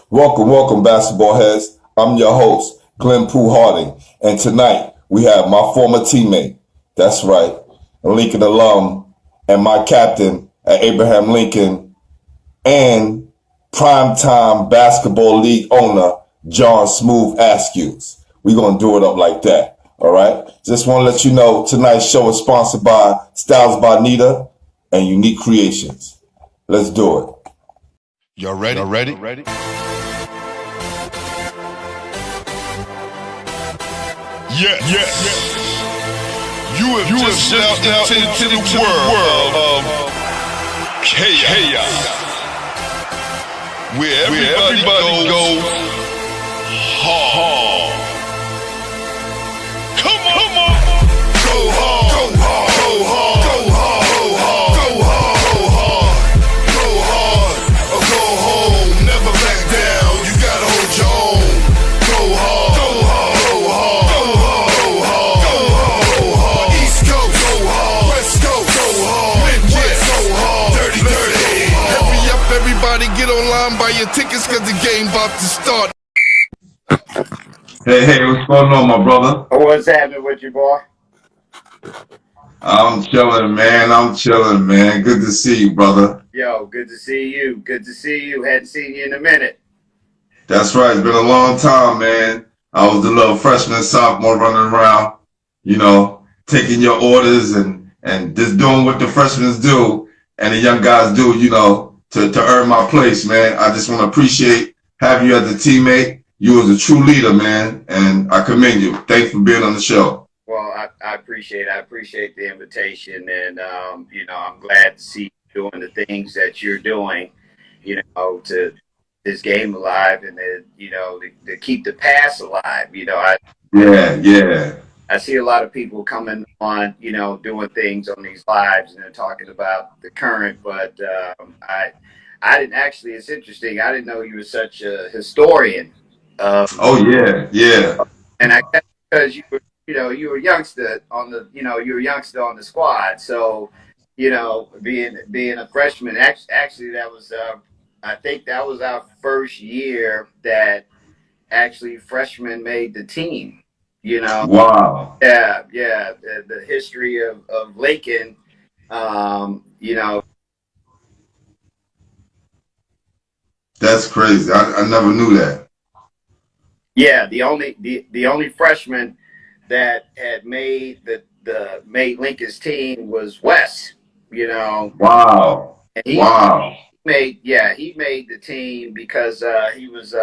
Welcome, welcome, basketball heads. I'm your host, Glenn Pooh Harding, and tonight we have my former teammate, that's right, a Lincoln alum, and my captain at Abraham Lincoln, and Primetime Basketball League owner, John Smooth Askew. We're going to do it up like that, all right? Just want to let you know, tonight's show is sponsored by Styles by Nita and Unique Creations. Let's do it. Y'all ready? Yes. You have just stepped into the world of chaos, where everybody goes hard. Come on. Go hard. Go hard. Go hard. Go hard. Go hard. Go hard. Or go home. Never back down. You gotta hold your own. Go hard. Go hard. Go hard. Go hard. Go hard. East Coast. Go hard. West Coast. Go hard. Midwest. Go hard. Dirty. Hurry up, everybody. Get online. Buy your tickets, cause the game about to start. Hey, what's going on, my brother? What's happening with you, boy? I'm chilling, man. Good to see you, brother. Yo, good to see you. Hadn't seen you in a minute. That's right. It's been a long time, man. I was the little freshman, sophomore running around, taking your orders and just doing what the freshmen do and the young guys do, to earn my place, man. I just want to appreciate having you as a teammate. You was a true leader, man, and I commend you. Thanks for being on the show. Well, I appreciate the invitation, and I'm glad to see you doing the things that you're doing, to this game alive, and to keep the past alive. I see a lot of people coming on, doing things on these lives, and they're talking about the current, but I didn't actually. It's interesting. I didn't know you were such a historian. Yeah. And I guess because you were a youngster on the squad. So, being a freshman, actually that was, I think that was our first year that actually freshmen made the team, Wow. Yeah. The history of Lincoln, That's crazy. I never knew that. Yeah, the only freshman that had made made Lincoln's team was Wes. Wow. And he made the team because he was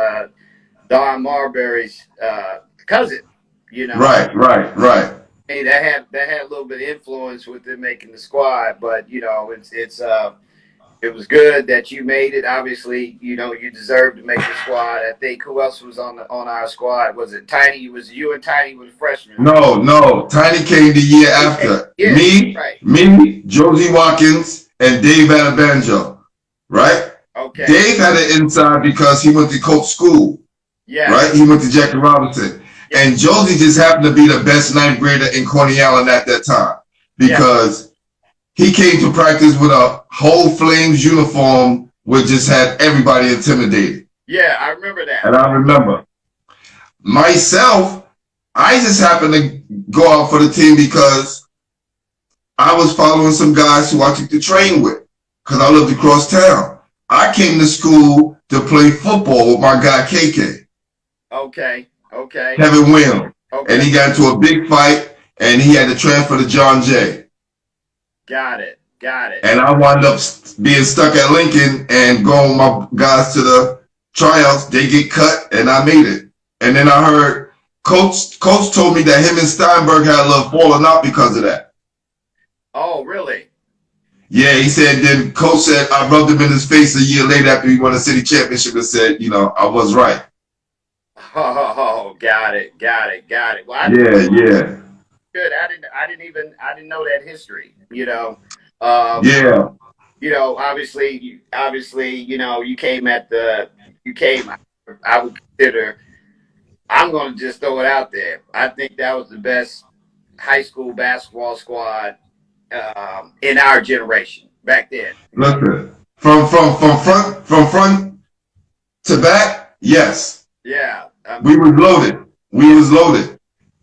Don Marbury's cousin. Right. Hey, that had a little bit of influence with them making the squad, but it was good that you made it. Obviously, you deserved to make the squad. I think who else was on our squad? Was it Tiny? Was you and Tiny were the freshmen? No. Tiny came the year after. Yeah, me, Josie Watkins, and Dave Adabanjo. Right? Okay. Dave had an inside because he went to Coach school. Yeah. Right? He went to Jackie Robinson. Yeah. And Josie just happened to be the best ninth grader in Coney Island at that time because he came to practice with a whole Flames uniform, which just had everybody intimidated. Yeah, I remember that. And I remember myself, I just happened to go out for the team because I was following some guys who I took the train with because I lived across town. I came to school to play football with my guy KK. Okay. Kevin Williams. Okay. And he got into a big fight and he had to transfer to John Jay. Got it. And I wound up being stuck at Lincoln and going with my guys to the tryouts. They get cut, and I made it. And then I heard Coach told me that him and Steinberg had a little falling out because of that. Oh, really? Yeah, he said, then Coach said, I rubbed him in his face a year later after he won a city championship and said, I was right. Oh, got it. Well, Yeah. Good. I didn't know that history. Obviously, you came I would consider. I'm going to just throw it out there. I think that was the best high school basketball squad in our generation back then. Listen, from front to back, Yes. Yeah. We was loaded. We was loaded.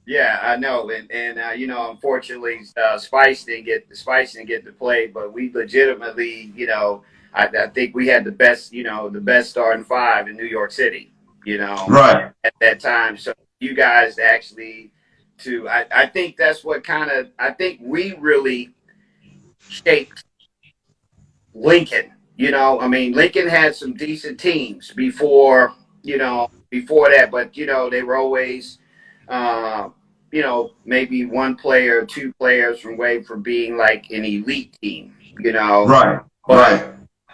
Yeah, I know, and you know, unfortunately, Spice didn't get to play, but we legitimately, you know, I think we had the best, you know, the best starting five in New York City, you know, Right. at that time. So you guys actually, I think that's what I think we really shaped Lincoln. You know, I mean, Lincoln had some decent teams before, you know, before that, but you know, they were always, uh, you know, maybe one player, two players from being like an elite team. You know, Right. but Right.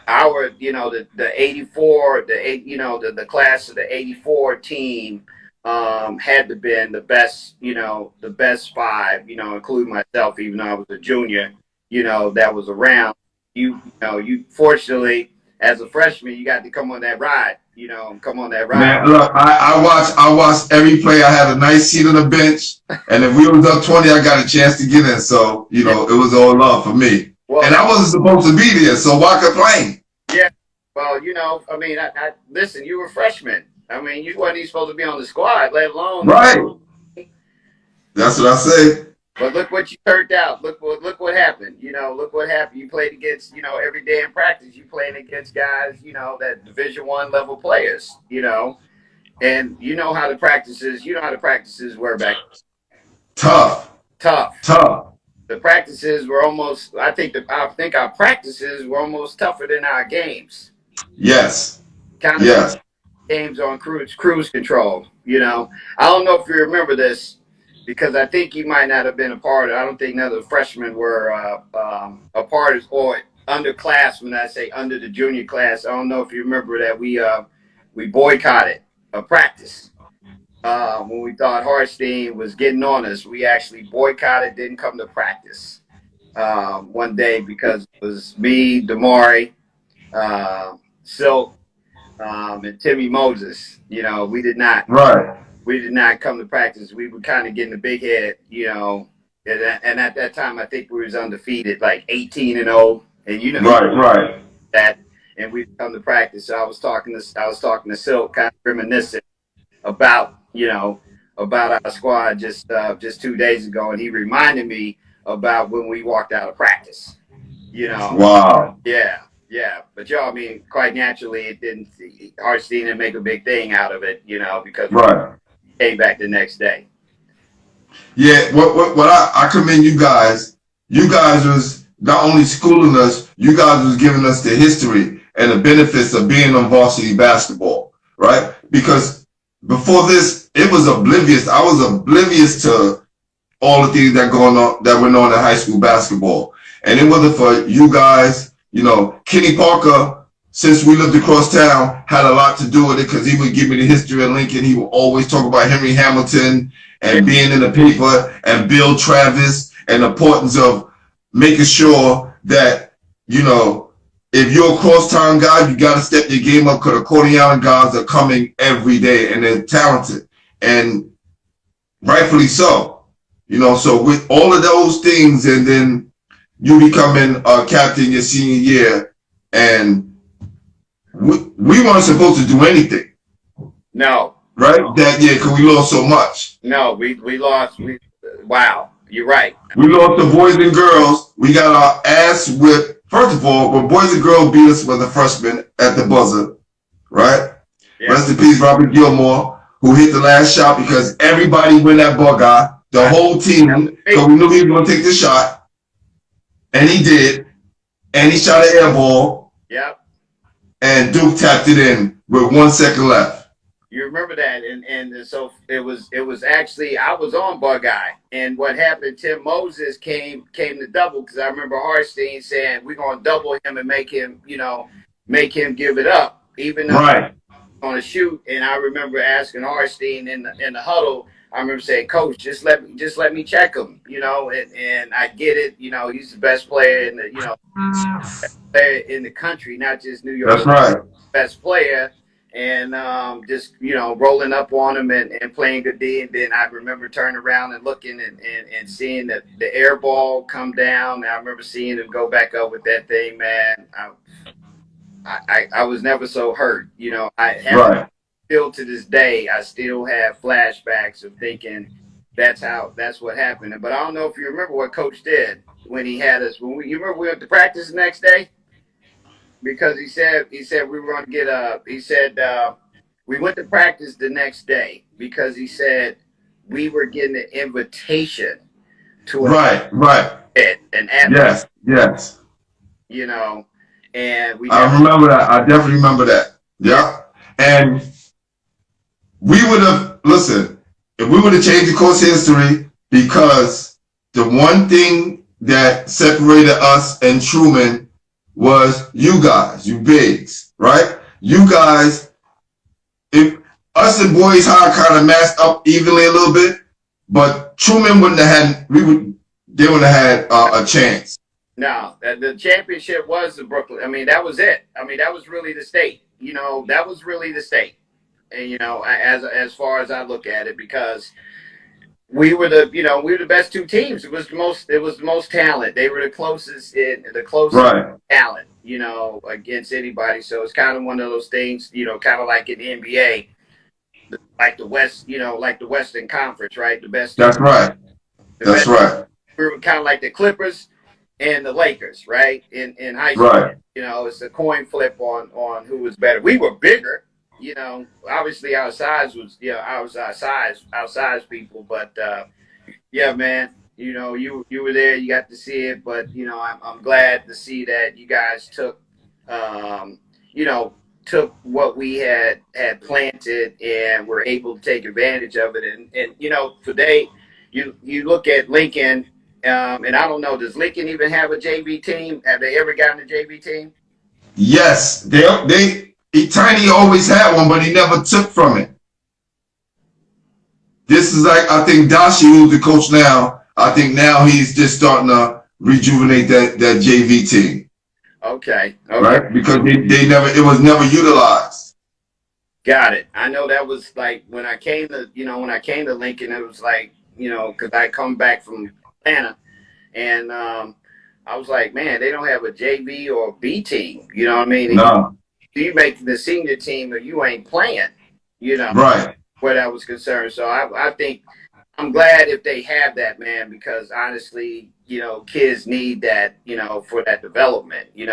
our, you know, the 84, you know, the class of the 84 team had to been the best, you know, the best five, you know, including myself, even though I was a junior, you know, that was around. You know, you fortunately, as a freshman, you got to come on that ride, you know, come on that ride. Man, look, I watched every play. I had a nice seat on the bench, and if we was up 20, I got a chance to get in. So, you Yeah. know, it was all love for me. Well, And I wasn't supposed to be there, so why complain? yeah. Well, you know, I mean, listen, you were a freshman. I mean, you wasn't even supposed to be on the squad, let alone. Right. That's what I say. But look what you turned out. Look what happened. You know, look what happened. You played against, you know, every day in practice. You playing against guys, you know, that Division I level players. You know, and you know how the practices. You know how the practices were back. Tough. Tough. Tough. The practices were almost. I think our practices were almost tougher than our games. Yes. Kind of Yes. games on cruise control. You know, I don't know if you remember this because I think you might not have been a part of it. I don't think none of the freshmen were a part of or underclassmen. I say under the junior class. I don't know if you remember that we boycotted a practice when we thought Harstein was getting on us. We actually boycotted, didn't come to practice one day because it was me, Damari, Silk, and Timmy Moses. You know, Right. we did not come to practice. We were kind of getting a big head, you know. And at that time, I think we was undefeated, like 18-0, and you Right. Right. that. And we come to practice. So I was talking to Silk, kind of reminiscent about, you know, about our squad just 2 days ago, and he reminded me about when we walked out of practice. You know, Wow. yeah, yeah. But y'all, I mean, quite naturally, it didn't. Harstein didn't make a big thing out of it, you know, because we Right. came back the next day. Yeah. What I commend you guys. You guys was not only schooling us, you guys was giving us the history and the benefits of being on varsity basketball, right? Because before this, it was oblivious. I was oblivious to all the things that went on in high school basketball. And it wasn't for you guys, you know, Kenny Parker, since we lived across town, had a lot to do with it because he would give me the history of Lincoln. He would always talk about Henry Hamilton and being in the paper and Bill Travis and the importance of making sure that, you know, if you're a cross-town guy, you got to step your game up because the Coney Island guys are coming every day and they're talented. And rightfully so. You know, so with all of those things, and then you becoming a captain your senior year, and we weren't supposed to do anything. No, right? That year, because we lost so much. no, we lost. Wow, you're right. We lost the boys and girls. We got our ass whipped. First of all, when boys and girls beat us with the freshmen at the buzzer, right? Yeah. Rest in peace, Robert Gilmore, who hit the last shot because everybody went that bug guy. The whole team, because we knew he was going to take the shot. And he did. And he shot an air ball. Yep. And Duke tapped it in with 1 second left. You remember that, and so it was actually I was on Bug Eye, and what happened? Tim Moses came to double because I remember Harstein saying we're gonna double him and make him give it up, even though right. on a shoot. And I remember asking Harstein in the huddle. I remember saying, "Coach, just let me check him," you know, and I get it. You know, he's the best player in the best player in the country, not just New York. That's right. Best player. And just, rolling up on him and playing good D. And then I remember turning around and looking and seeing the air ball come down. And I remember seeing him go back up with that thing, man. I was never so hurt. I haven't right. still to this day, I still have flashbacks of thinking that's what happened. But I don't know if you remember what Coach did when he had us. You remember we went to practice the next day because he said we were going to get he said we went to practice the next day because he said we were getting an invitation to Right, right. an athlete, Yes, yes. you know, and we never. I remember that. I definitely remember that. Yeah. Yeah. And we would have, listen, if we would have changed the course of history, because the one thing that separated us and Truman was you guys, you bigs, right? You guys, if us and Boys High kind of matched up evenly a little bit, but Truman wouldn't have had, they wouldn't have had a chance. No, the championship was the Brooklyn. I mean, that was it. I mean, that was really the state. That was really the state. And as far as I look at it, because we were the best two teams. It was the most talent. They were the closest Right. talent, against anybody. So it's kind of one of those things, kind of like in the NBA, like the West, like the Western Conference, right? The best. That's right. That's best, right. We were kind of like the Clippers and the Lakers, right? In high school, Right. It's a coin flip on who was better. We were bigger, obviously our size was, I was our size people, but yeah, man, you were there, you got to see it, but I'm glad to see that you guys took, took what we had planted and were able to take advantage of it, and today you look at Lincoln. And I don't know, does Lincoln even have a JV team? Have they ever gotten a JV team? Yes, Tiny always had one, but he never took from it. This is like, I think Dashi, who's the coach now, I think now he's just starting to rejuvenate that JV team. Okay. Right? Because it was never utilized. Got it. I know that was like when I came to Lincoln, it was like, because I come back from Atlanta, and I was like, man, they don't have a JV or a B team. You know what I mean? No. You make the senior team, or you ain't playing. Right. Where that was concerned. So I think I'm glad if they have that, man, because honestly, kids need that, for that development. And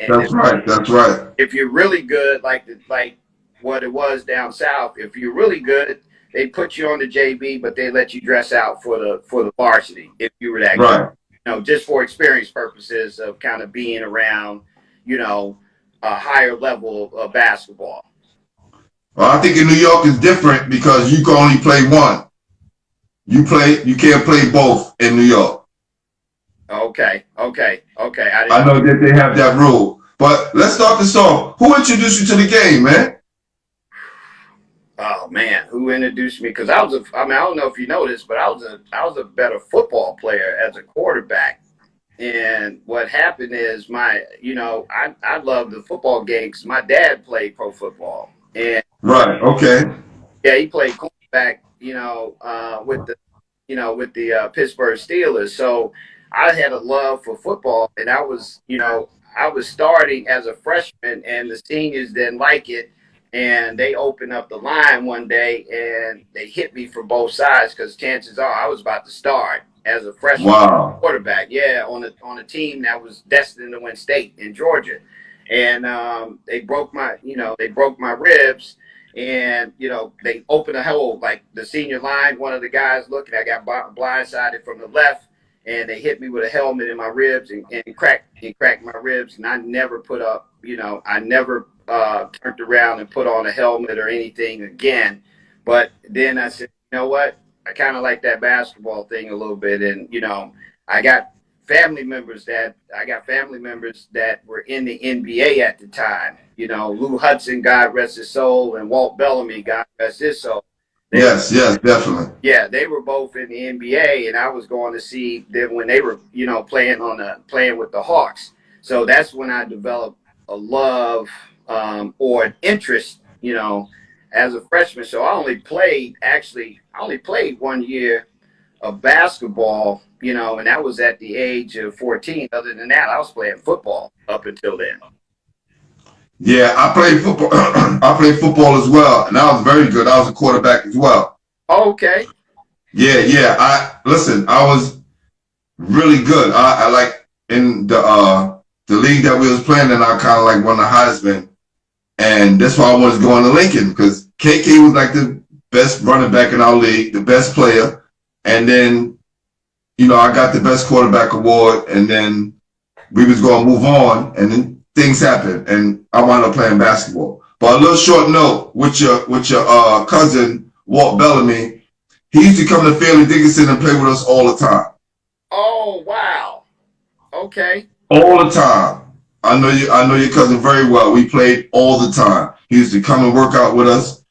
That's right. That's right. If you're really good, like what it was down south, if you're really good, they put you on the JV, but they let you dress out for the varsity if you were that right. good. Just for experience purposes of kind of being around, a higher level of basketball. Well, I think in New York is different because you can only play one. You can't play both in New York. Okay. I know that they have that rule. But let's start this off. Who introduced you to the game, man? Oh man, who introduced me? Because I don't know if you know this, but I was a better football player as a quarterback. And what happened is I love the football game because my dad played pro football. And right, okay. Yeah, he played quarterback, with the Pittsburgh Steelers. So I had a love for football, and I was starting as a freshman, and the seniors didn't like it. And they opened up the line one day, and they hit me from both sides because chances are I was about to start as a freshman quarterback. Yeah, on a team that was destined to win state in Georgia, and they broke my ribs, and they opened a hole like the senior line. One of the guys looking, I got blindsided from the left, and they hit me with a helmet in my ribs and cracked my ribs, and I never put up. I never turned around and put on a helmet or anything again. But then I said, you know what? I kind of like that basketball thing a little bit. And, I got family members that were in the NBA at the time. Lou Hudson, God rest his soul, and Walt Bellamy, God rest his soul. Yes, definitely. Yeah, they were both in the NBA, and I was going to see them when they were, playing with the Hawks. So that's when I developed a love or an interest, as a freshman. So I only played 1 year of basketball, and that was at the age of 14. Other than that, I was playing football up until then. Yeah, I played football. I played football as well, and I was very good. I was a quarterback as well. Okay. Yeah, yeah. I was really good. I like in the league that we was playing, and I kind of like won the Heisman, and that's why I wanted to go into Lincoln because KK was like the best running back in our league, the best player, and then I got the best quarterback award, and then we was going to move on, and then things happened, and I wound up playing basketball. But a little short note with your cousin Walt Bellamy, he used to come to Fairleigh Dickinson and play with us all the time. Oh, wow. Okay. All the time. I know your cousin very well. We played all the time. He used to come and work out with us.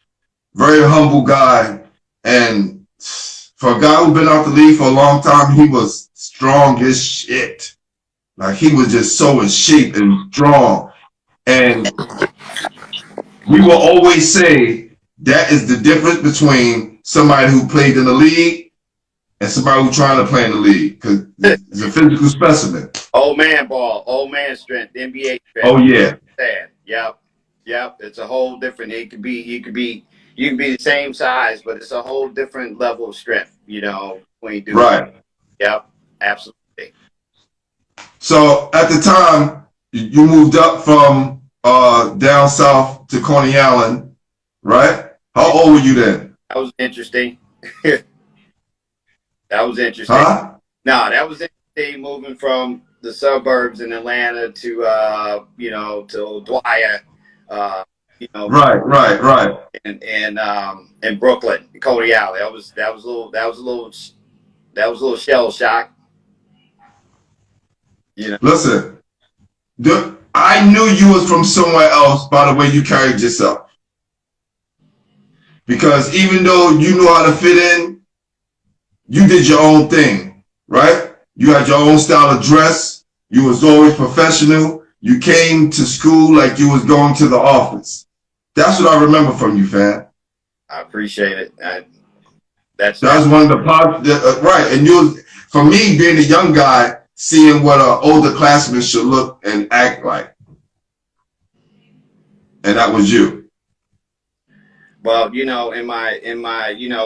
Very humble guy. And for a guy who's been out the league for a long time, he was strong as shit. Like he was just so in shape and strong. And we will always say that is the difference between somebody who played in the league and somebody who's trying to play in the league because it's a physical specimen. Old man ball, old man strength, NBA strength. Oh yeah. Yep. Yep. It's a whole different, you can be the same size, but it's a whole different level of strength, when you do right. It. Yep. Absolutely. So at the time, you moved up from down south to Coney Island, right? How old were you then? That was interesting. That was interesting. Huh? No, that was interesting moving from the suburbs in Atlanta to to Dwyer, Right. and Brooklyn, Coney Island. That was a little shell shock. Listen, I knew you was from somewhere else by the way you carried yourself. Because even though you knew how to fit in, you did your own thing, right? You had your own style of dress. You was always professional. You came to school like you was going to the office. That's what I remember from you, fam. I appreciate it. That's one of the parts, right? And for me, being a young guy, seeing what an older classman should look and act like, and that was you. Well, in my,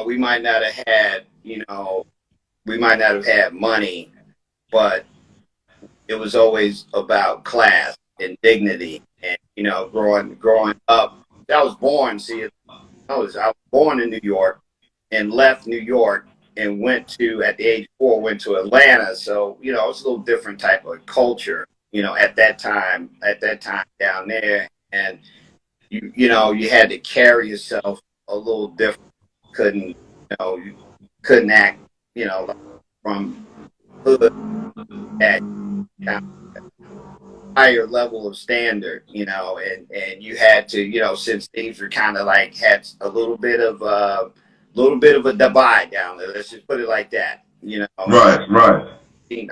we might not have had, we might not have had money, but it was always about class and dignity. And growing up, I was born. I was born in New York and left New York and at the age of 4, went to Atlanta. So it's a little different type of culture. At that time down there, and you had to carry yourself a little different. You couldn't act, from hood at higher level of standard, and you had to, since things were kind of like had a little bit of a divide down there. Let's just put it like that, Right.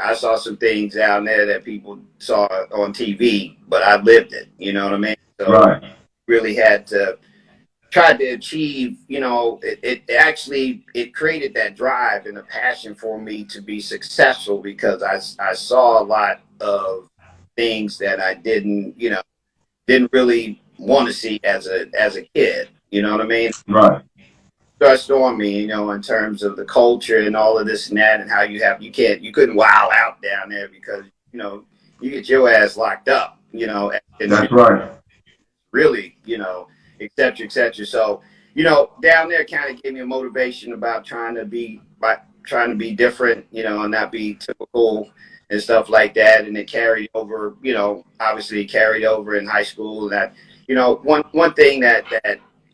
I saw some things down there that people saw on TV, but I lived it. You know what I mean? So right. Really had to try to achieve. It created that drive and a passion for me to be successful because I saw a lot of things that I didn't really want to see as a kid. You know what I mean? Right. Stressed on me, in terms of the culture and all of this and that, and how you couldn't wild out down there because you get your ass locked up. That's right. Really, et cetera, et cetera. So down there kind of gave me a motivation about trying to be different, and not be typical and stuff like that. And it carried over, obviously it carried over in high school. That one thing that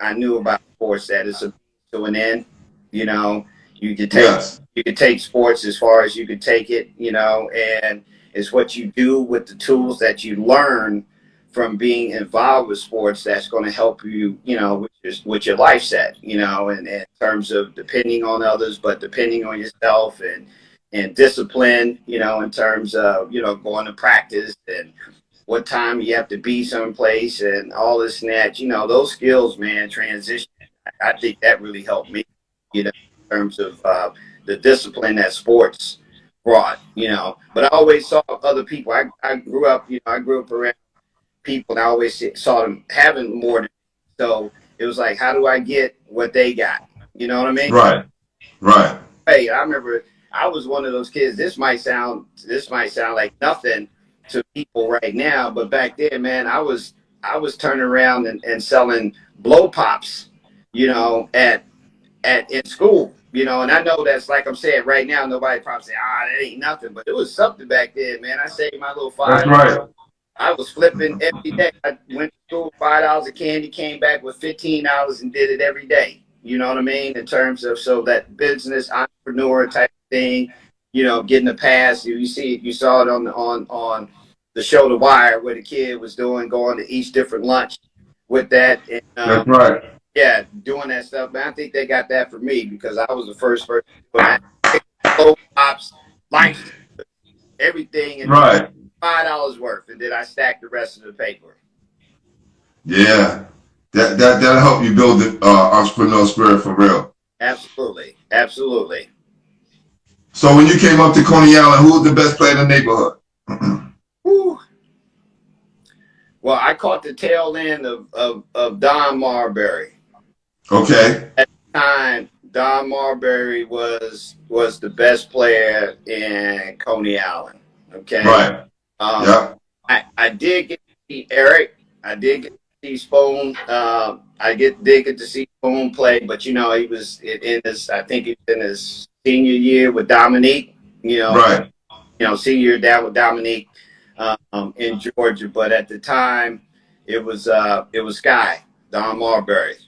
I knew about sports that is to an end. You could take sports as far as you could take it, and it's what you do with the tools that you learn from being involved with sports that's going to help you, with your life set, and in terms of depending on others, but depending on yourself and discipline, in terms of, going to practice and what time you have to be someplace and all this and that, those skills, man, transition. I think that really helped me, in terms of the discipline that sports brought, But I always saw other people. I grew up, around people, and I always saw them having more than me. So it was like, how do I get what they got? You know what I mean? Right. Right. Hey, I remember I was one of those kids. This might sound like nothing to people right now, but back then, man, I was turning around and selling blow pops, at in school, and I know that's like I'm saying right now, nobody probably say, that ain't nothing, but it was something back then, man. I saved my little That's five. right. I was flipping every day. I went to school, $5 of candy, came back with $15 and did it every day. You know what I mean? In terms of so that business entrepreneur type thing, getting a pass. You saw it on the show The Wire where the kid was going to each different lunch with that. And, That's right. yeah, doing that stuff. Man, I think they got that for me because I was the first person. But I pops, life, everything, and Right. $5 worth, and then I stacked the rest of the paper. Yeah. That'll help you build the entrepreneurial spirit for real. Absolutely, absolutely. So when you came up to Coney Island, who was the best player in the neighborhood? Whew. Well, I caught the tail end of Don Marbury. Okay. At the time, Don Marbury was the best player in Coney Island. Okay. Right. Yeah. I did get to see Eric. I did get to see Spoon. Did get to see Spoon play, but he was in his. I think he was in his senior year with Dominique. Right. Senior year down with Dominique in Georgia. But at the time, it was Sky Don Marbury.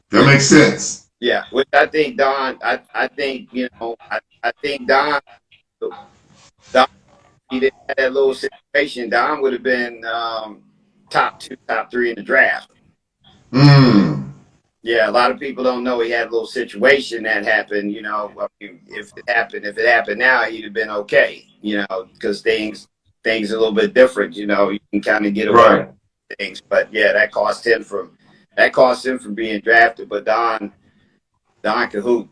That makes sense. Yeah, which I think Don. I think I think Don. He didn't have that little situation. Don would have been top 2, top 3 in the draft. Yeah, a lot of people don't know he had a little situation that happened. If it happened now, he'd have been okay. Because things are a little bit different. You can kind of get away with things. But yeah, that cost him from being drafted. But Don could hoop.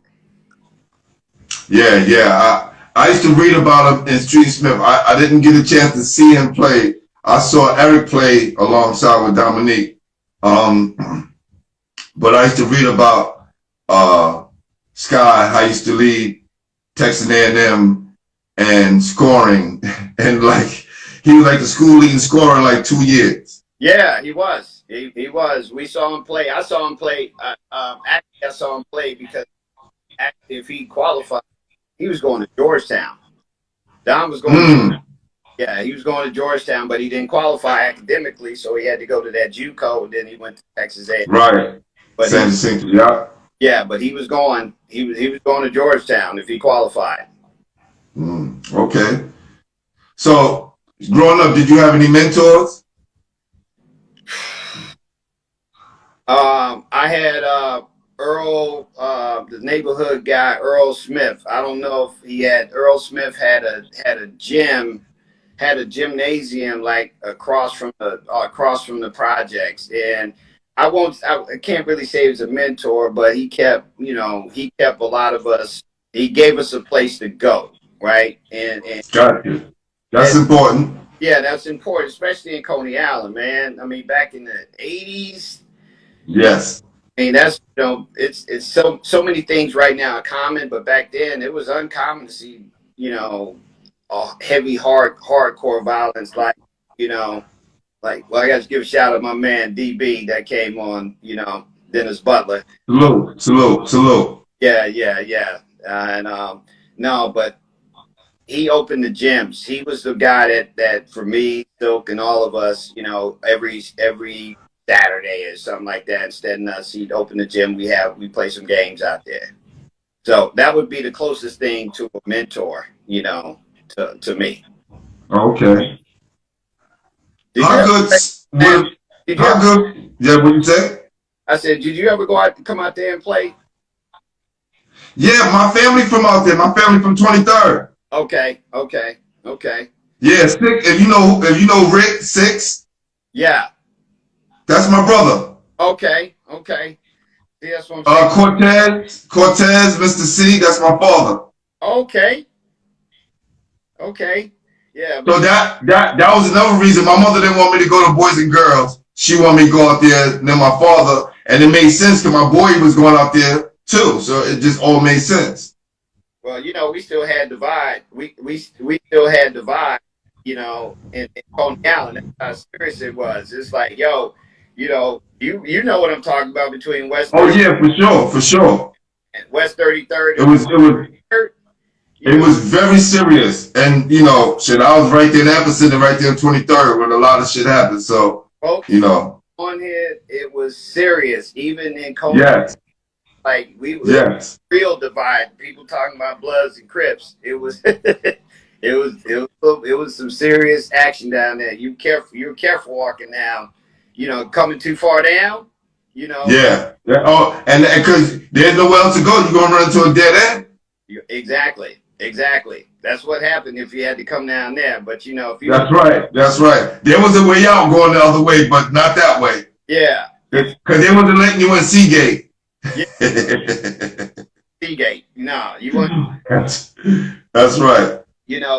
Yeah. I used to read about him in Street Smith. I didn't get a chance to see him play. I saw Eric play alongside with Dominique. But I used to read about Sky, how he used to lead Texas A&M and scoring. And he was like the school leading scorer in like 2 years. Yeah, he was. He was. We saw him play. I saw him play. Actually, I saw him play because if he qualified, he was going to Georgetown. Don was going. Yeah, he was going to Georgetown, but he didn't qualify academically, so he had to go to that JUCO. And then he went to Texas A&M. Right. But San Jacinto, yeah. Yeah, but he was going. He was going to Georgetown if he qualified. Okay. So growing up, did you have any mentors? I had Earl, the neighborhood guy, Earl Smith. I don't know if Earl Smith had a gymnasium like across from the projects, and I can't really say he was a mentor, but he kept a lot of us. He gave us a place to go, right? And Got you. That's important. Yeah, that's important, especially in Coney Island, man. I mean, back in the 80s. Yes. I mean, that's it's so many things right now are common, but back then it was uncommon to see heavy hardcore violence like well, I got to give a shout out to my man DB that came on, Dennis Butler. Salute. Yeah. And no, but he opened the gyms. He was the guy that for me, Silk, and all of us, every Saturday or something like that. Instead of us, he'd open the gym. We play some games out there. So that would be the closest thing to a mentor, to me. Okay. How good? Yeah, what you say? I said, did you ever come out there and play? Yeah, my family from out there. My family from 23rd. Okay. Yeah, Six. If you know Rick Six. Yeah. That's my brother. Okay. See, that's what I'm saying. Cortez, Mr. C. That's my father. Okay. Yeah. So that was another reason my mother didn't want me to go to Boys and Girls. She wanted me to go out there, and then my father, and it made sense because my boy was going out there too. So it just all made sense. Well, we still had divide. We still had divide. In Coney Island. That's how serious it was. It's like, yo, you know what I'm talking about between West. Oh yeah, for sure. And West 33rd. It was very serious, and shit. I was right there in Epicenter, right there in 23rd, when a lot of shit happened. So folks, on here, it was serious. Even in Coney, yes, like yes, real divide. People talking about Bloods and Crips. It was. It was some serious action down there. You're careful walking down. Coming too far down. Yeah. Oh, and because there's nowhere else to go, you're gonna run into a dead end. Exactly. That's what happened if you had to come down there. But if you. That's right. There was a way out going the other way, but not that way. Yeah. Because they wasn't letting you in Seagate. Yeah. Seagate. No, you wouldn't. That's right.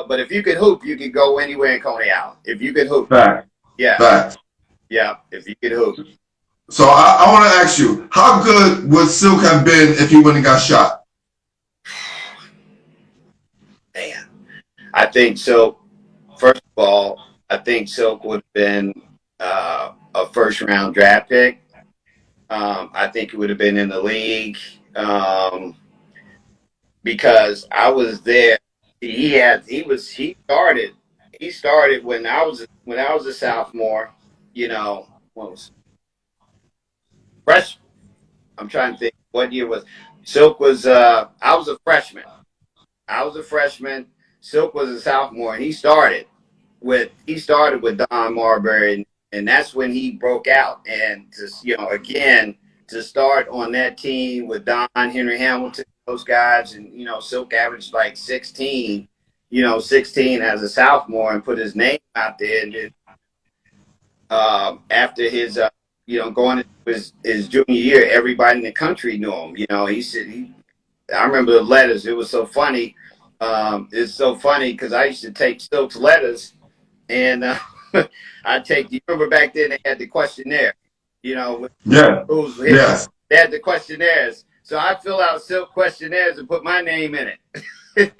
But if you could hoop, you could go anywhere in Coney Island. If you could hoop. Fact. Yeah. Fact. Yeah, if you could hoop. So I want to ask you, how good would Silk have been if he wouldn't have got shot? Man, I think Silk, first of all, I think Silk would have been a first-round draft pick. I think he would have been in the league because I was there. He started when I was a sophomore. What was freshman? I'm trying to think what year was Silk was. I was a freshman. Silk was a sophomore, and he started with Don Marbury, and that's when he broke out. And to start on that team with Don, Henry Hamilton, those guys, and Silk averaged like 16 as a sophomore, and put his name out there. And then after his going into his junior year, everybody in the country knew him. He said I remember the letters. It was so funny. It's so funny because I used to take Silk's letters, and you remember back then they had the questionnaire. Yes. They had the questionnaires. So I fill out Silk questionnaires and put my name in it.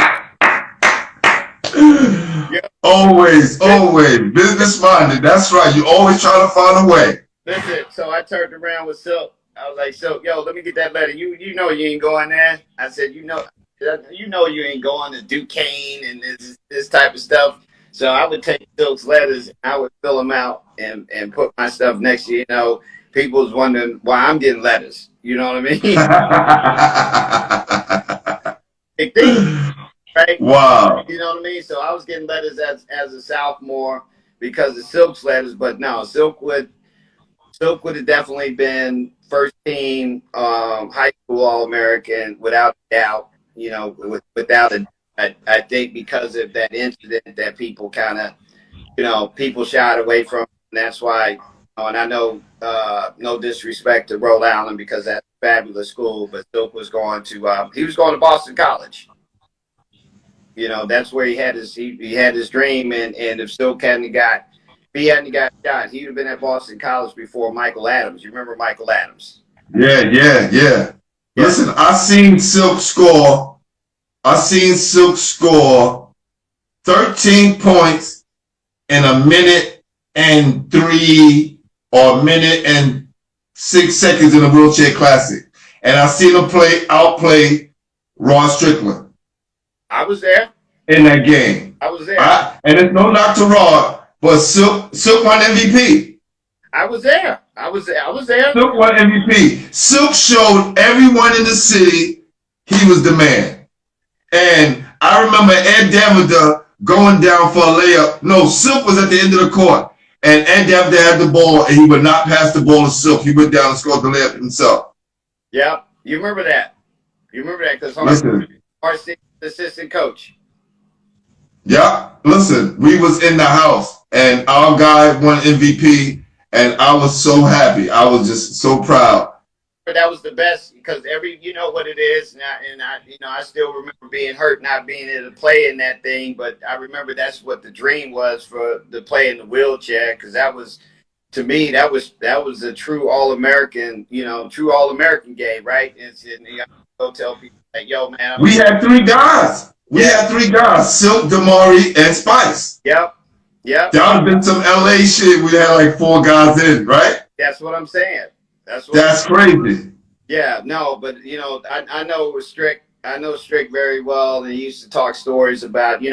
Always business minded. That's right. You always try to find a way. Listen, so I turned around with Silk. I was like, Silk, yo, let me get that letter. You know you ain't going there. I said, you know you ain't going to Duquesne and this type of stuff. So I would take Silk's letters, and I would fill them out and put my stuff next to people was wondering why I'm getting letters. You know what I mean? Big thing, right? Wow. You know what I mean? So I was getting letters as a sophomore because of Silk's letters, but no, Silk would have definitely been first team high school All-American without a doubt. Without a, I think because of that incident that people kind of, people shied away from, and that's why. And I know, no disrespect to Rhode Island because that's a fabulous school, but Silk was going to Boston College. That's where he had his dream, and if Silk hadn't got shot, he would have been at Boston College before Michael Adams. You remember Michael Adams? Yeah. Listen, I seen Silk score 13 points in a minute and 3 or a minute and 6 seconds in the Wheelchair Classic. And I seen him outplay Ron Strickland. I was there. In that game. I was there. And it's no knock to Ron, but Silk won MVP. I was there. Silk won MVP. Silk showed everyone in the city he was the man. And I remember Ed Davida going down for a layup. No, Silk was at the end of the court. And Ed Davida had the ball, and he would not pass the ball to Silk. He went down and scored the layup himself. Yeah, you remember that. Because Hart assistant coach. Yeah, listen, we was in the house, and our guy won MVP, and I was so happy. I was just so proud. that was the best because you know what it is, I still remember being hurt, not being able to play in that thing. But I remember that's what the dream was for the play in the wheelchair because that was, to me, that was a true All American, true All American game, right? And I go tell people like, yo, man, We had three guys. We had three guys: Silk, Damari, and Spice. Yep. That would have been some LA shit. We had like 4 guys in, right? That's what I'm saying. That's crazy. Yeah, no, but I know it was Strick. I know Strick very well, and he used to talk stories about, he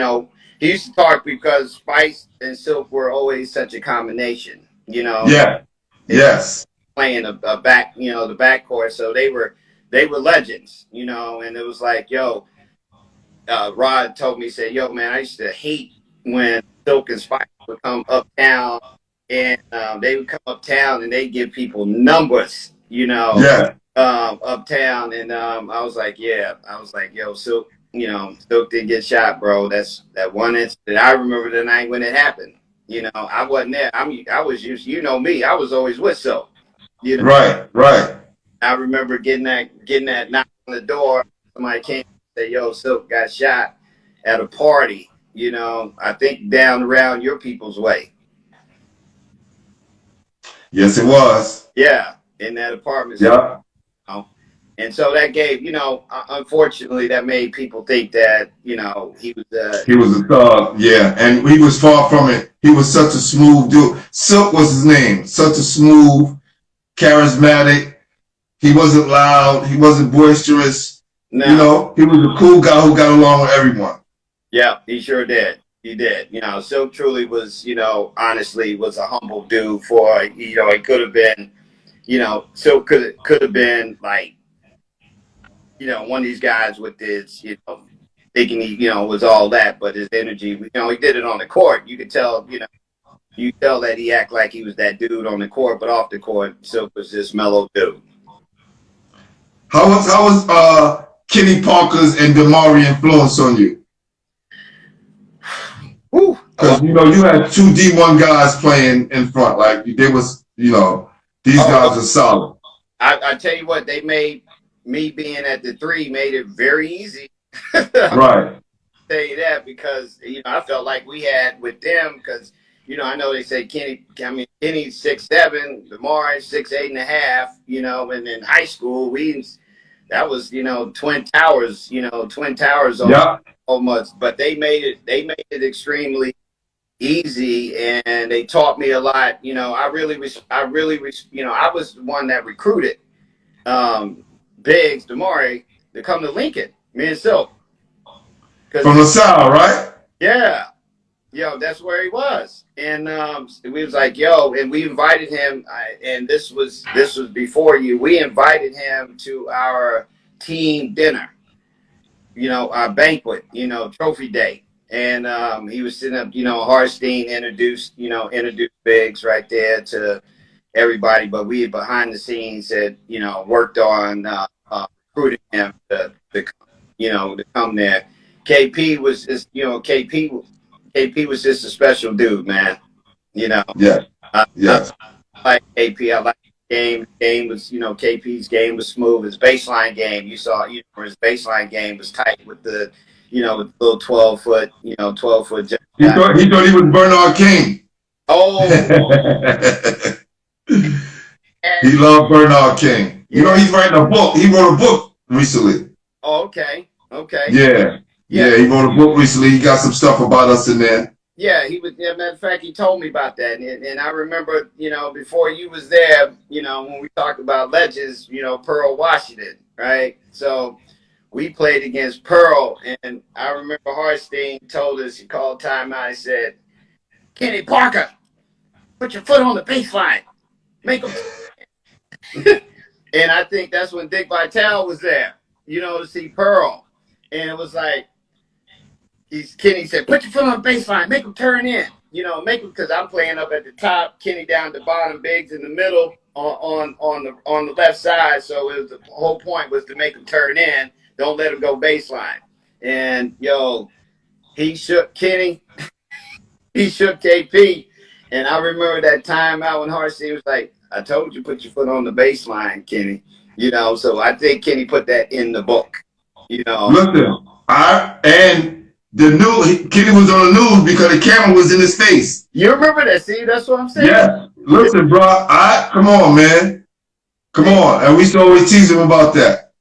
used to talk because Spice and Silk were always such a combination, Yeah. Yes. Playing a back, the backcourt, so they were legends, and it was like, yo, Rod told me, said, yo, man, I used to hate when Silk and Spice would come uptown, and they would come uptown and they give people numbers, uptown. And I was like, yo, Silk, Silk did get shot, bro. That's that one incident. I remember the night when it happened. I wasn't there. I was just, me, I was always with Silk. Right. I remember getting that knock on the door. Somebody came and said, yo, Silk got shot at a party, I think down around your people's way. Yes, it was. Yeah, in that apartment. Yeah. And so that gave, unfortunately, that made people think that, he was a thug. Yeah, and he was far from it. He was such a smooth dude. Silk was his name. Such a smooth, charismatic. He wasn't loud. He wasn't boisterous. No. He was a cool guy who got along with everyone. Yeah, he sure did. He did. Silk truly was, honestly, was a humble dude for, it could have been, Silk could have been like, one of these guys with his, thinking he, was all that, but his energy, he did it on the court. You could tell, you tell that he act like he was that dude on the court, but off the court, Silk was this mellow dude. How was Kenny Parker's and Damari influence on you? Because you had 2 D1 guys playing in front, like they was, these guys are solid. I tell you what, they made me being at the 3 made it very easy. Right. I'll tell you that because I felt like we had with them because I know they say Kenny's 6'7", Damari 6'8.5", and in high school that was twin towers, almost, but they made it extremely easy, and they taught me a lot. I was the one that recruited Biggs, Damari, to come to Lincoln, me and Silk. From LaSalle, right? Yeah. That's where he was. And we was like, and we invited him, and this was before you. We invited him to our team dinner, our banquet, trophy day. And he was sitting up, Harstein introduced Biggs right there to everybody. But we behind the scenes had, worked on recruiting him to come there. KP was just, KP was just a special dude, man. Yeah. I like KP. I like the game. The game was, KP's game was smooth. His baseline game, you saw, his baseline game was tight with the, with the little 12-foot, 12-foot. He thought he was Bernard King. Oh. He loved Bernard King. Yeah. He's writing a book. He wrote a book recently. Oh, okay. Yeah, he wrote a book recently. He got some stuff about us in there. Yeah, he was. Matter of fact, he told me about that, and I remember, before you was there, when we talked about legends, Pearl Washington, right? So we played against Pearl, and I remember Harstein told us, he called timeout. He said, "Kenny Parker, put your foot on the baseline, make him." And I think that's when Dick Vitale was there, to see Pearl, and it was like. Kenny said, "Put your foot on the baseline, make him turn in, make him," because I'm playing up at the top, Kenny down the bottom, Biggs in the middle on the left side. So the whole point was to make him turn in, don't let him go baseline. And he shook Kenny, he shook KP, and I remember that time out when Harstein was like, "I told you, put your foot on the baseline, Kenny." You know, so I think Kenny put that in the book. You know, Listen, and the news. Kenny was on the news because the camera was in his face. you remember that? See, that's what I'm saying. Yeah. Listen, bro. Come on, man. Come on. And we used to always tease him about that.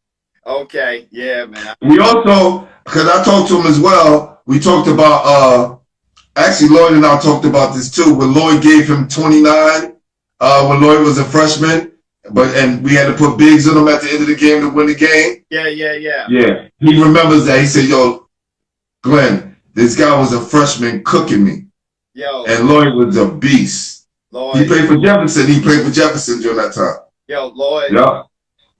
Okay, yeah, man. We also, because I talked to him as well. We talked about. Actually, Lloyd and I talked about this too. When Lloyd gave him 29, when Lloyd was a freshman, and we had to put bigs on him at the end of the game to win the game. Yeah. Yeah, he remembers that. He said, "Yo, Glenn, this guy was a freshman cooking me, Yo, and Lloyd was a beast. Lloyd. He played for Jefferson. He played for Jefferson during that time. Yo, Lloyd Yeah,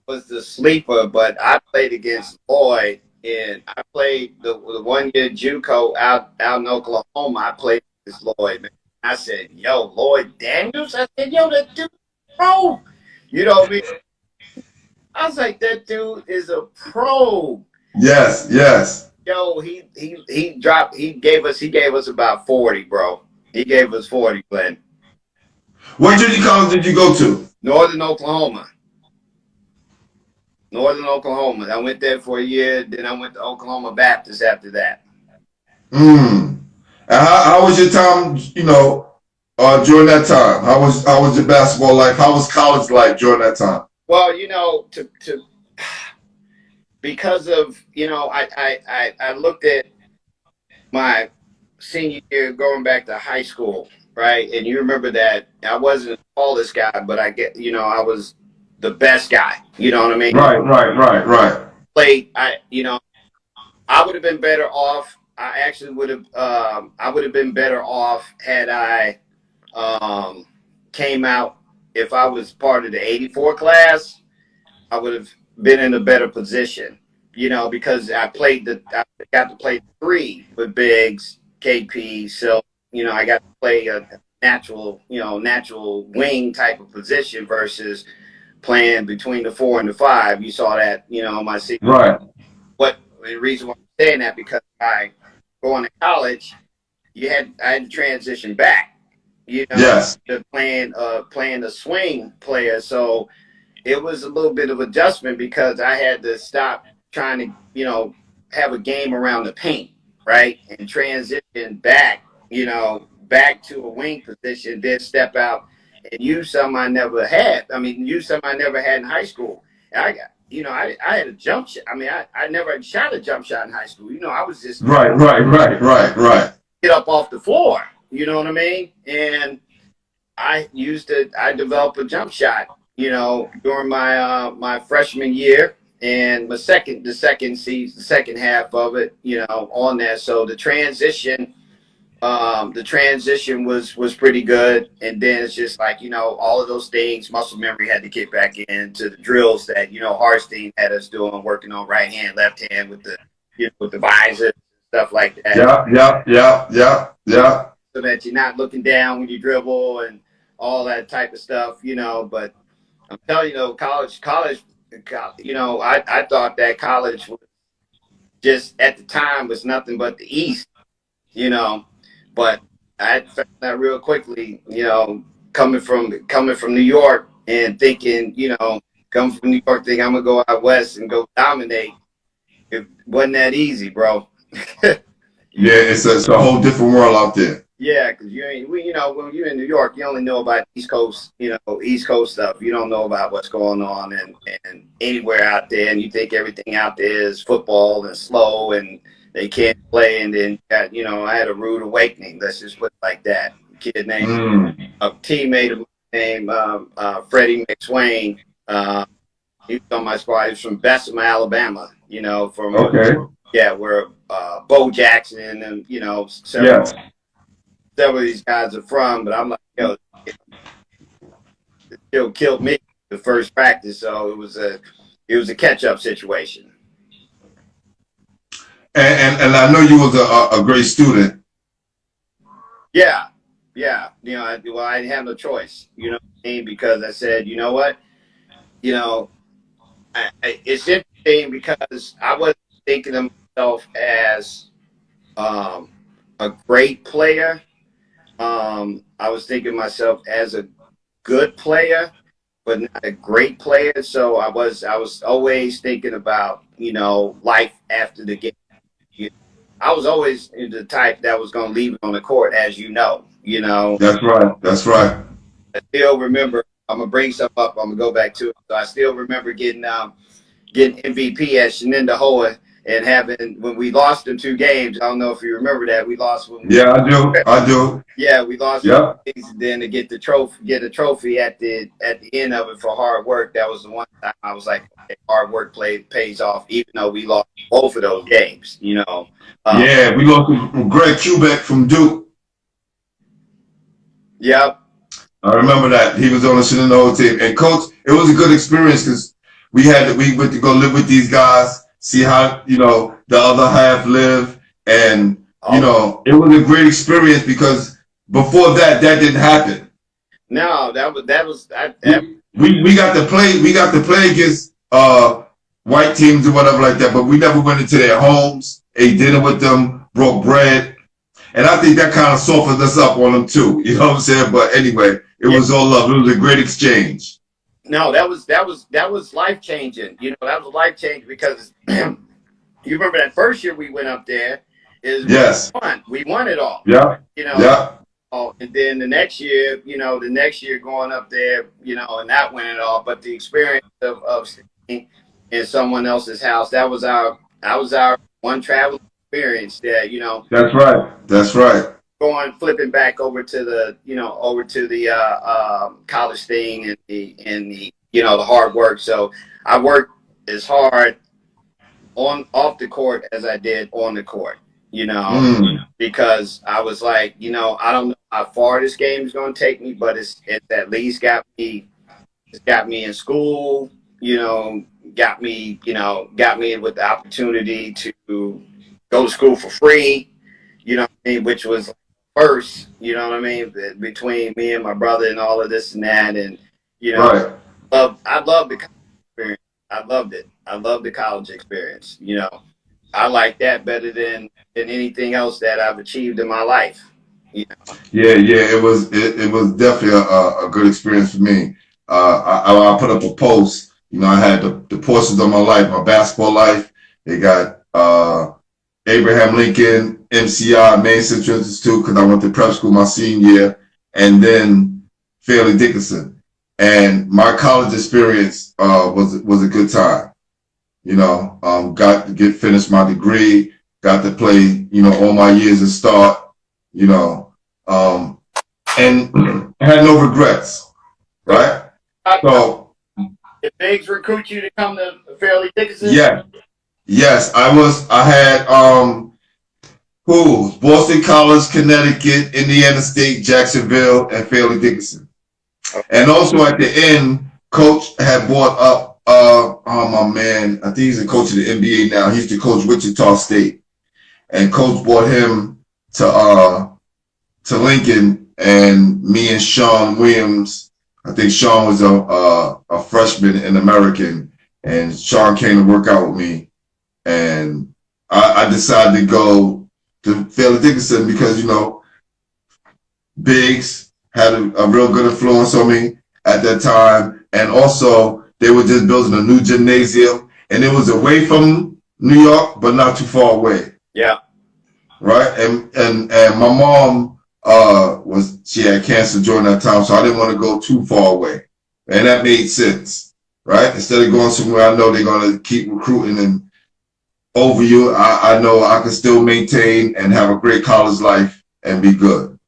was the sleeper, but I played against Lloyd, and I played the 1 year JUCO out in Oklahoma. I played against Lloyd, man. I said, "Yo, Lloyd Daniels." I said, "Yo, that dude, pro." You know what I mean? I was like, "That dude is a pro." yes. Yo, he gave us about 40, bro. He gave us 40, Glenn. What junior college did you go to? Northern Oklahoma. I went there for a year. Then I went to Oklahoma Baptist after that. And how was your time? During that time, how was your basketball life? How was college life during that time? Well, you know, to because of I looked at my senior year going back to high school, right? And you remember that I wasn't the tallest guy, but I was the best guy. You know what I mean? Right. Played, I would have been better off. I actually would have. I would have been better off had I came out. If I was part of the '84 class, I would have been in a better position. You know, because I got to play three with Biggs, KP. So I got to play a natural wing type of position versus playing between the 4 and the 5. You saw that, my season. Right. But the reason why I'm saying that, because going to college, I had to transition back, Yes. to playing a swing player. So it was a little bit of adjustment because I had to stop trying to, have a game around the paint, right? And transition back, back to a wing position, then step out and use something I never had. Use something I never had in high school. And I had a jump shot. I never shot a jump shot in high school. I was just Right. get up off the floor. You know what I mean? And I developed a jump shot, during my freshman year and the second half of it, on that. So the transition was pretty good. And then it's just like, all of those things, muscle memory had to get back into the drills that, Harstein had us doing, working on right hand, left hand with the visor, stuff like that. Yeah. So that you're not looking down when you dribble and all that type of stuff, but I'm telling you, college, I thought that college was just at the time was nothing but the East, but I found that real quickly, coming from New York and thinking, coming from New York, thinking I'm gonna go out west and go dominate. It wasn't that easy, bro. Yeah, it's a whole different world out there. Yeah, because when you're in New York, you only know about East Coast stuff. You don't know about what's going on and anywhere out there, and you think everything out there is football and slow and they can't play. And then I had a rude awakening. Let's just put it like that. A kid named a teammate of mine named Freddie McSwain. He was on my squad. He was from Bessemer, Alabama. Where Bo Jackson and several of these guys are from, but I'm like, it still killed me the first practice, so it was a catch-up situation. And I know you was a great student. Yeah. I didn't have no choice, because I said, you know what, it's interesting because I wasn't thinking of myself as a great player. I was thinking of myself as a good player, but not a great player. So I was always thinking about, life after the game. You I was always the type that was going to leave it on the court, as you know. That's right. That's right. I still remember. I'm gonna bring some up. I'm gonna go back to it. So I still remember getting MVP at Shenandoah and having when we lost in 2 games. I don't know if you remember that we lost when Yeah, I do. I do. yeah, we lost in Yep. 2 games. Then to get a trophy at the end of it for hard work. That was the one time I was like, okay, hard work pays off, even though we lost both of those games. Um, Yeah, we lost to Greg Kubek from Duke. yep. I remember that he was on the Shenandoah team. And coach, it was a good experience because we went to go live with these guys, see how the other half live, and it was a great experience because before that didn't happen. No, that was We got to play against white teams or whatever like that, but we never went into their homes, ate dinner with them, broke bread. And I think that kind of softened us up on them too. You know what I'm saying? But anyway, it was all love. It was a great exchange. No, that was life changing. That was life changing because you remember that first year we went up there Yes. we won it all. Yeah. Yeah. And then the next year, going up there, and not winning it all, but the experience of staying in someone else's house, that was our one travel experience there. That's right. That's right. Flipping back over to the college thing and the hard work. So I worked as hard off the court as I did on the court, because I was like, I don't know how far this game is going to take me, but it's at least got me in school, got me with the opportunity to go to school for free, which was first, between me and my brother and all of this and that. And, Right. I loved the college experience. I loved it. I loved the college experience. I like that better than anything else that I've achieved in my life. Yeah, it was definitely a good experience for me. I put up a post. I had the portions of my life, my basketball life. They got Abraham Lincoln, MCI, Maine Central Institute, because I went to prep school my senior year, and then Fairleigh Dickinson. And my college experience was a good time. Got to finish my degree, got to play, all my years at start, and had no regrets, right? So, did Biggs recruit you to come to Fairleigh Dickinson? Yeah. Yes, I had Boston College, Connecticut, Indiana State, Jacksonville, and Fairleigh Dickinson. And also at the end, Coach had brought up my man, I think he's a coach of the NBA now. He used to coach Wichita State. And Coach brought him to Lincoln, and me and Sean Williams, I think Sean was a freshman in American, and Sean came to work out with me. And I decided to go to Fairleigh Dickinson because, Biggs had a real good influence on me at that time. And also, they were just building a new gymnasium, and it was away from New York, but not too far away. Yeah. Right? And my mom she had cancer during that time, so I didn't want to go too far away. And that made sense. Right? Instead of going somewhere I know they're gonna keep recruiting and over you, I know I can still maintain and have a great college life and be good.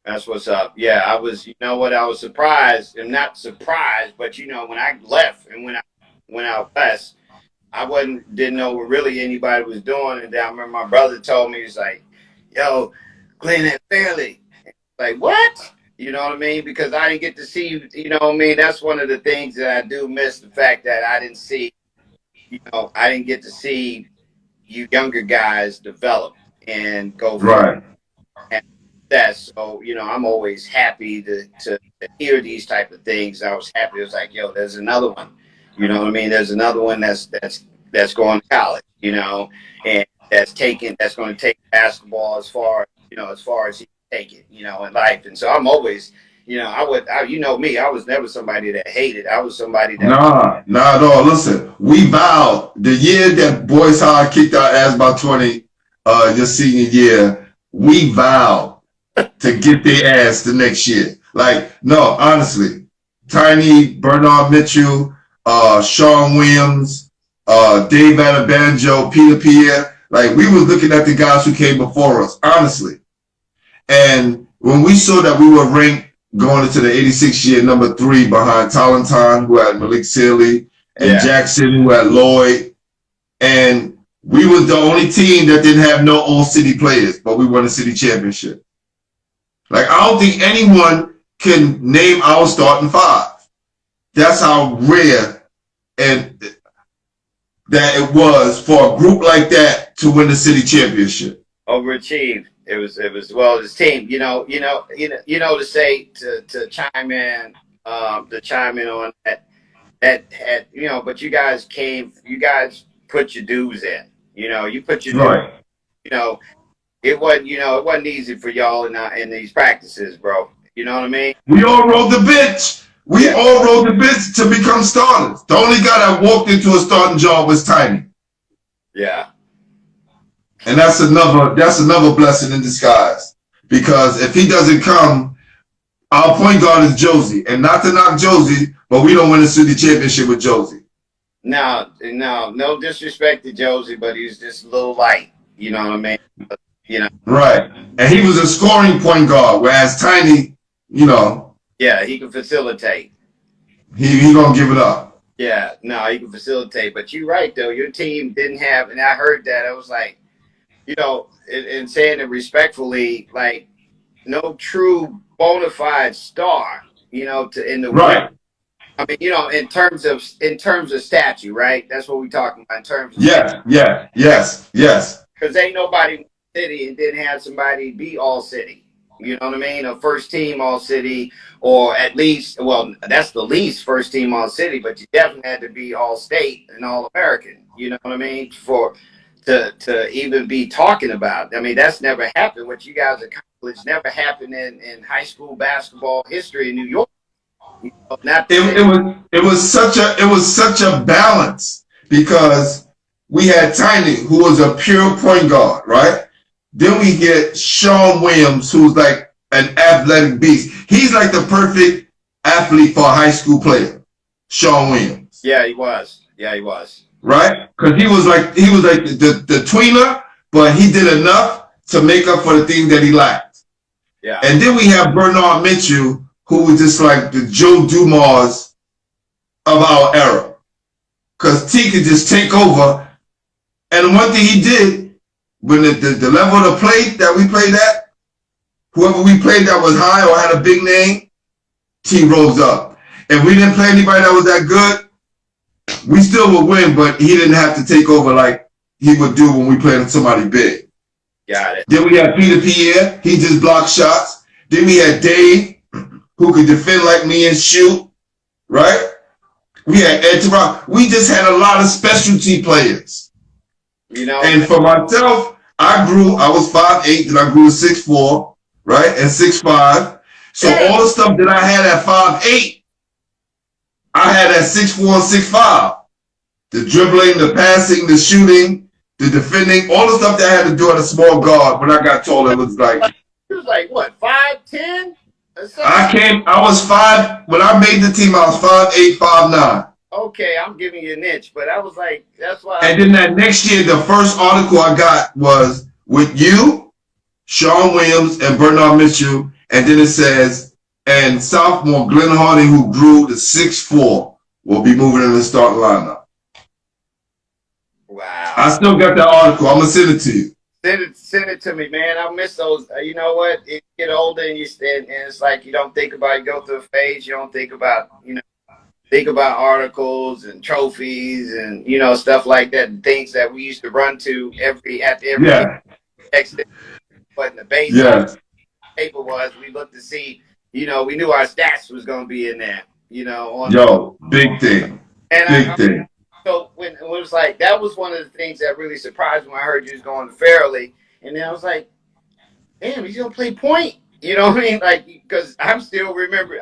That's what's up. Yeah, I was, I was surprised, and not surprised, but when I left and went out west, I didn't know what really anybody was doing. And then I remember my brother told me, he's like, yo, Glenn at Fairleigh. Like, what? You know what I mean? Because I didn't get to see, that's one of the things that I do miss, the fact that I didn't get to see you younger guys develop and go right. And that. So, I'm always happy to hear these type of things. I was happy. It was like, yo, there's another one. You know what I mean? There's another one that's going to college, and that's going to take basketball as far as he can take it, in life. And so I'm always, you know me, I was never somebody that hated. I was somebody that Nah, not at all. Listen, we vowed the year that Boys High kicked our ass by 20, your senior year, we vowed to get their ass the next year. Like, no, honestly, Tiny, Bernard Mitchell, Sean Williams, Dave Anabanjo, Peter Pierre, like we was looking at the guys who came before us, honestly. And when we saw that we were ranked going into the 86 year number 3 behind Talenton, who had Malik Sealy, and Jackson, who had Lloyd, and we was the only team that didn't have no All City players, but we won the city championship. Like, I don't think anyone can name our starting 5. That's how rare and that it was for a group like that to win the city championship. overachieved. It was well this team. To say to chime in on that had but you guys put your dues in. You put your right. It wasn't easy for y'all in these practices, bro. You know what I mean? We all rode the bench. We all rode the bench to become starters. The only guy that walked into a starting job was Tiny. Yeah. And that's another blessing in disguise. Because if he doesn't come, our point guard is Josie. And not to knock Josie, but we don't win the city championship with Josie. No disrespect to Josie, but he's just a little light. You know what I mean? Right. And he was a scoring point guard, whereas Tiny, yeah, he can facilitate. He gonna give it up. Yeah, no, he can facilitate. But you're right, though. Your team didn't have, and I heard that. I was like, and saying it respectfully, like, no true bona fide star, in the right. I mean, in terms of statue, right? That's what we're talking about in terms of yes. Because ain't nobody in the city and didn't have somebody be all city. You know what I mean? A first team all city, or at least, well, that's the least first team all city, but you definitely had to be all state and all American. You know what I mean? To even be talking about. I mean, that's never happened. What you guys accomplished never happened in high school basketball history in New York. It was such a balance because we had Tiny, who was a pure point guard, right? Then we get Sean Williams, who's like an athletic beast. He's like the perfect athlete for a high school player. Sean Williams. Yeah, he was. Right? Because he was like the tweener, but he did enough to make up for the things that he lacked. Yeah. And then we have Bernard Mitchell, who was just like the Joe Dumars of our era. Because T could just take over. And one thing he did, when the level of the play that we played at, whoever we played that was high or had a big name, T rose up. If we didn't play anybody that was that good, we still would win, but he didn't have to take over like he would do when we played somebody big. Got it. Then we had Peter Pierre. He just blocked shots. Then we had Dave, who could defend like me and shoot, right? We had Ed Terrell. We just had a lot of specialty players. And for myself, I was 5'8", then I grew to 6'4", right? And 6'5". So all the stuff that I had at 5'8", I had at 6'4", 6'5". The dribbling, the passing, the shooting, the defending, all the stuff that I had to do at a small guard. When I got taller, it was like... It was like, what, 5'10"? I was 5, when I made the team, I was 5'8", 5'9". Okay, I'm giving you an inch, but I was like, that's why. And then that next year, the first article I got was with you, Sean Williams, and Bernard Mitchell. And then it says, and sophomore Glenn Harding, who grew to 6'4", will be moving in the starting lineup. Wow. I still got that article. I'm going to send it to you. Send it to me, man. I miss those. You know what? You get older and and it's like you don't think about, you go through a phase, you don't think about, think about articles and trophies and, stuff like that, and things that we used to run to every next day. But in the base paper was, we looked to see, we knew our stats was going to be in there, big thing. And big thing. So when it was like, that was one of the things that really surprised me when I heard you was going to Fairleigh. And then I was like, damn, he's going to play point. You know what I mean? Like, because I'm still remember.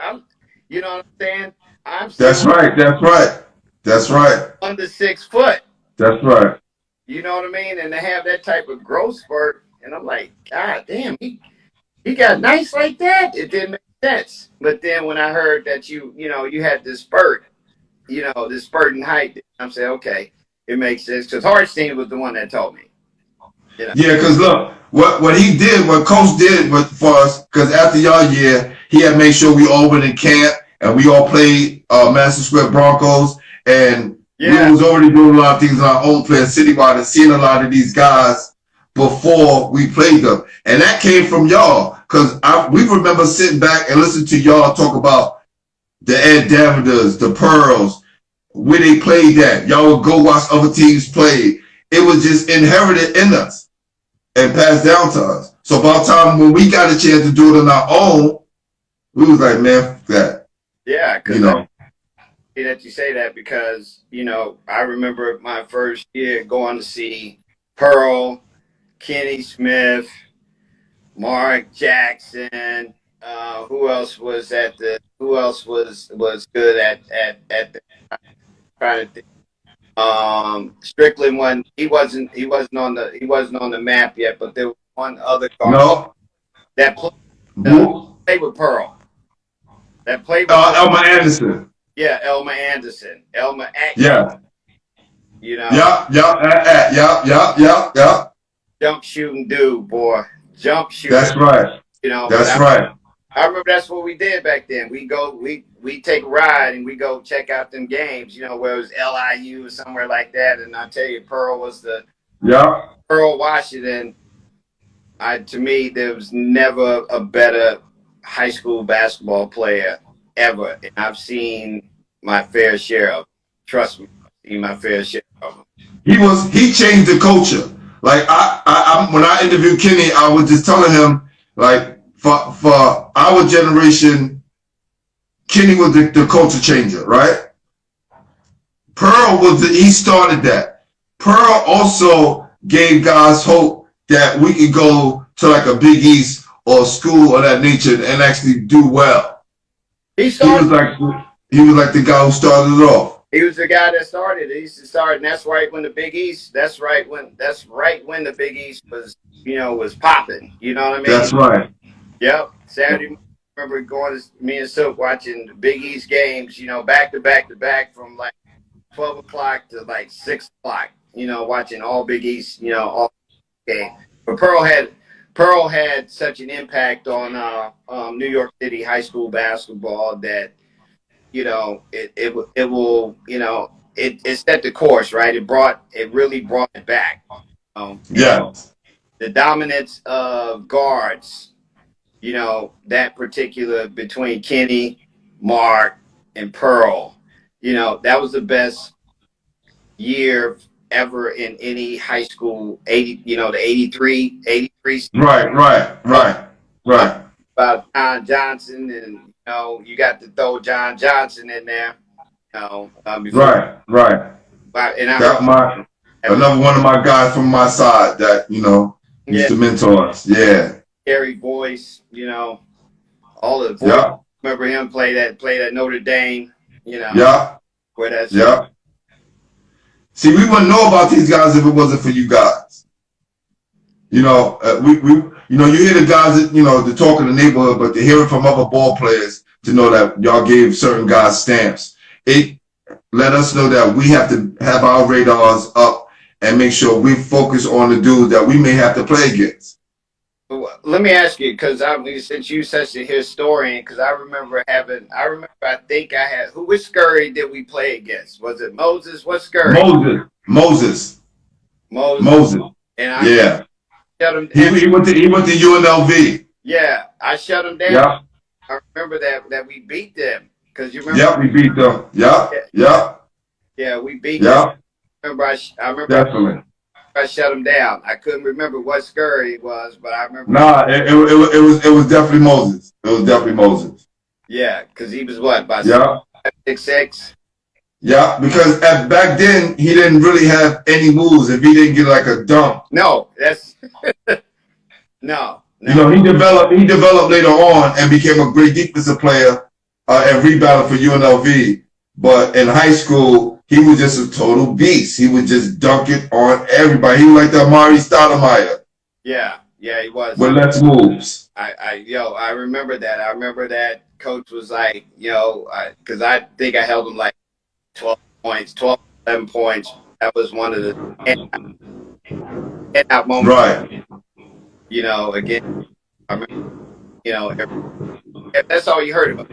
You know what I'm saying? I'm That's still right. That's right. That's right. under 6 foot. That's right. You know what I mean? And to have that type of growth spurt, and I'm like, God damn, he got nice like that. It didn't make sense. But then when I heard that you had this spurt, this spurt in height, I'm saying, okay, it makes sense. Because Hartstein was the one that told me. Yeah, because look, what he did, what Coach did for us, because after y'all year, he had made sure we all went in camp and we all played Madison Square Broncos, and we was already doing a lot of things on our own, playing citywide and seeing a lot of these guys before we played them, and that came from y'all, because we remember sitting back and listening to y'all talk about the Ed Davenders, the Pearls, where they played at. Y'all would go watch other teams play. It was just inherited in us and passed down to us. So by the time when we got a chance to do it on our own, we was like, man, that. Yeah, because that you say that because, I remember my first year going to see Pearl, Kenny Smith, Mark Jackson. Who else was good at the trying to think. Strickland wasn't on the map yet, but there was one other guard that played with Pearl. That played with Elmer Anderson. Yeah, Elmer Anderson. Elmer Atkins. Yeah. Yeah. Jump shooting dude, boy. Jump shooting. That's right. That's right. I remember that's what we did back then. We take a ride and we go check out them games, where it was LIU or somewhere like that. And I tell you, Pearl was Pearl Washington. To me, there was never a better high school basketball player ever. And I've seen my fair share of them. Trust me, I've seen my fair share of them. He changed the culture. Like when I interviewed Kenny, I was just telling him, like, for our generation, Kenny was the culture changer, right? Pearl he started that. Pearl also gave guys hope that we could go to like a Big East or school of that nature and actually do well. He was like the guy who started it off. He was the guy that started. He used to start, and that's right when the Big East. That's right when the Big East was popping. You know what I mean? That's right. Yep. Saturday, I remember going to me and Silk watching the Big East games. back to back from like 12 o'clock to like 6 o'clock. Watching all Big East. All game. But Pearl had such an impact on New York City high school basketball that. It will, it set the course, right? It really brought it back. The dominance of guards, that particular between Kenny, Mark, and Pearl, that was the best year ever in any high school. The 83. Right. About John Johnson and. You got to throw John Johnson in there. Right. And another one of my guys from my side that used to mentor us. Yeah. Gary Boyce, all of the boys. Yeah. Remember him play at Notre Dame. Yeah. Where that's See, we wouldn't know about these guys if it wasn't for you guys. We you hear the guys that, the talk in the neighborhood, but to hear it from other ball players to know that y'all gave certain guys stamps. It let us know that we have to have our radars up and make sure we focus on the dudes that we may have to play against. Let me ask you, because since you're such a historian, because which Scurry did we play against? Was it Moses? What Scurry? Moses. And shut him down. He went to UNLV. Yeah, I shut him down. Yeah. I remember that we beat them because you remember. Yeah, we beat them. Yeah. Yeah, we beat them. I remember. Definitely. I shut him down. I couldn't remember what Scurry it was, but I remember. Nah, it was definitely Moses. It was definitely Moses. Yeah, because he was what about 6'6". Yeah, because back then he didn't really have any moves if he didn't get like a dunk. No, that's no. You know, he developed later on and became a great defensive player and rebounded for UNLV. But in high school, he was just a total beast. He would just dunk it on everybody. He was like the Amari Stoudemire. Yeah, he was. With less moves. I remember that. I remember that coach was like, because I think I held him like 12 points, 11 points. That was one of the out moments. Right. Again, I remember, that's all you heard about.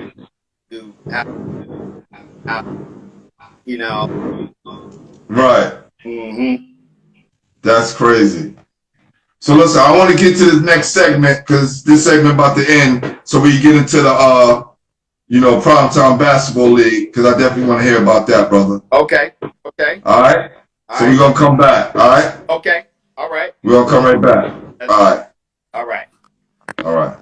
Right. Mm-hmm. That's crazy. So listen, I want to get to this next segment because this segment about to end. So we get into the Primetime Basketball League because I definitely want to hear about that, brother. Okay. All right. So we're gonna come back. All right. Okay. All right. We're gonna come right back. All right. All right. All right.